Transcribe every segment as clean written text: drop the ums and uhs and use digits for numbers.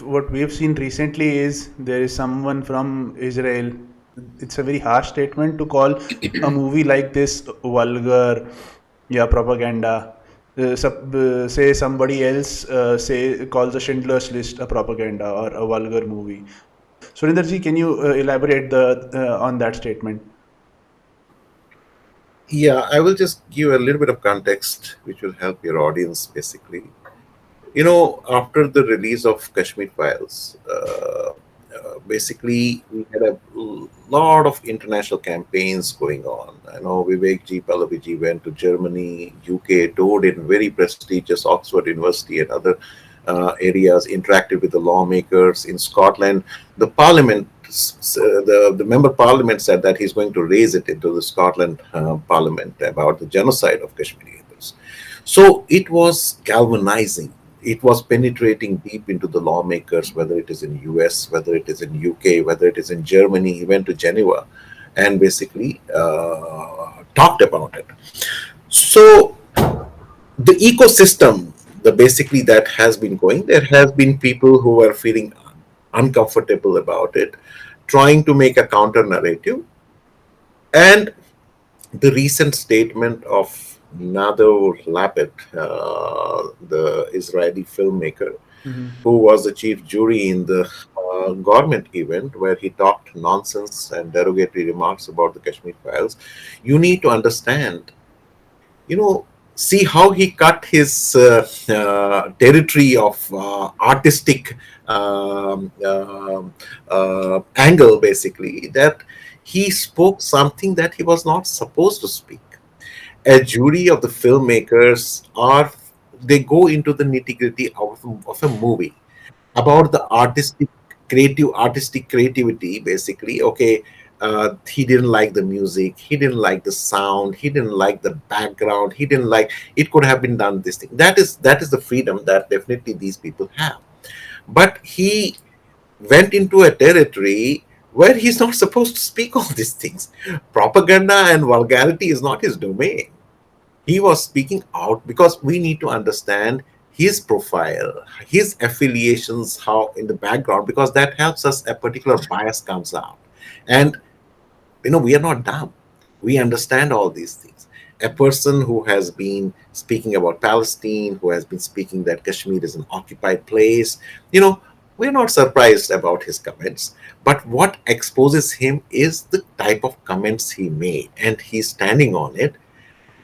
what we've seen recently is there is someone from Israel. It's a very harsh statement to call a movie like this vulgar, yeah, propaganda. Say somebody else say calls the Schindler's List a propaganda or a vulgar movie. Surinderji, can you elaborate on that statement? Yeah, I will just give a little bit of context, which will help your audience basically. You know, after the release of Kashmir Files, basically we had a lot of international campaigns going on. I know Vivek G. Pallavi went to Germany, UK, toured in very prestigious Oxford University and other areas, interacted with the lawmakers in Scotland. The Parliament, the member Parliament said that he's going to raise it into the Scotland Parliament about the genocide of Kashmiri Hindus. So it was galvanizing. It was penetrating deep into the lawmakers, whether it is in US, whether it is in UK, whether it is in Germany. He went to Geneva and basically talked about it. So the ecosystem, the basically that has been going, there has been people who are feeling uncomfortable about it, trying to make a counter narrative. And the recent statement of Nadav Lapid, the Israeli filmmaker, who was the chief jury in the government event where he talked nonsense and derogatory remarks about the Kashmir files, you need to understand, you know, see how he cut his territory of artistic angle, basically, that he spoke something that he was not supposed to speak. A jury of the filmmakers are, they go into the nitty gritty of a movie about the artistic creativity, basically. Okay, he didn't like the music, he didn't like the sound, he didn't like the background, he didn't like, it could have been done this thing. That is the freedom that definitely these people have. But he went into a territory where he's not supposed to speak all these things. Propaganda and vulgarity is not his domain. He was speaking out because we need to understand his profile, his affiliations, how in the background, because that helps us, a particular bias comes out. And we are not dumb. We understand all these things. A person who has been speaking about Palestine, who has been speaking that Kashmir is an occupied place, we're not surprised about his comments. But what exposes him is the type of comments he made, and he's standing on it.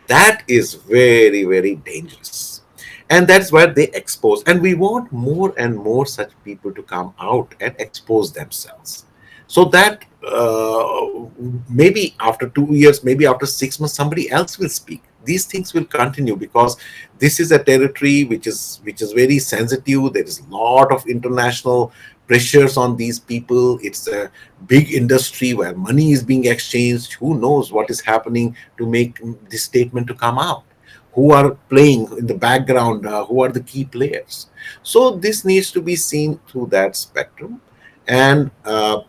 That is very, very dangerous. And that's where they expose. And we want more and more such people to come out and expose themselves. So that maybe after 2 years, maybe after 6 months, somebody else will speak. These things will continue because this is a territory which is very sensitive. There is a lot of international pressures on these people. It's a big industry where money is being exchanged. Who knows what is happening to make this statement to come out? Who are playing in the background? Who are the key players? So this needs to be seen through that spectrum. And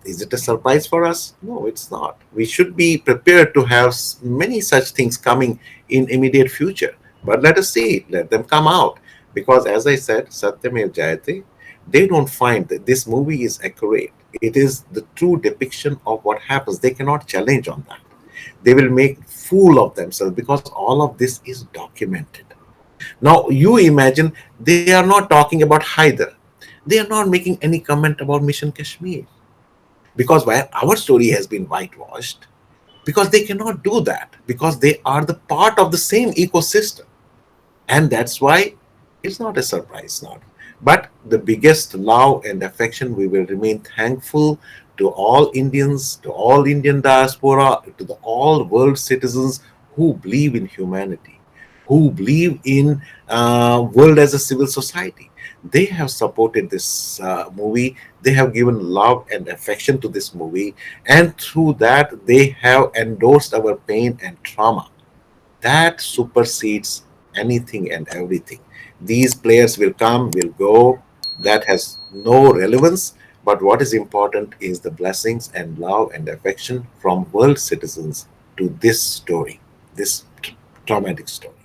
is it a surprise for us? No, it's not. We should be prepared to have many such things coming in immediate future. But let us see, let them come out. Because as I said, Satyamev Jayate, they don't find that this movie is accurate. It is the true depiction of what happens. They cannot challenge on that. They will make fool of themselves because all of this is documented. Now you imagine, they are not talking about Haider. They are not making any comment about Mission Kashmir because why our story has been whitewashed, because they cannot do that, because they are the part of the same ecosystem. And that's why it's not a surprise now. But the biggest love and affection, we will remain thankful to all Indians, to all Indian diaspora, to the all world citizens who believe in humanity, who believe in world as a civil society. They have supported this movie. They have given love and affection to this movie, and through that, they have endorsed our pain and trauma. That supersedes anything and everything. These players will come, will go. That has no relevance. But what is important is the blessings and love and affection from world citizens to this story, this traumatic story.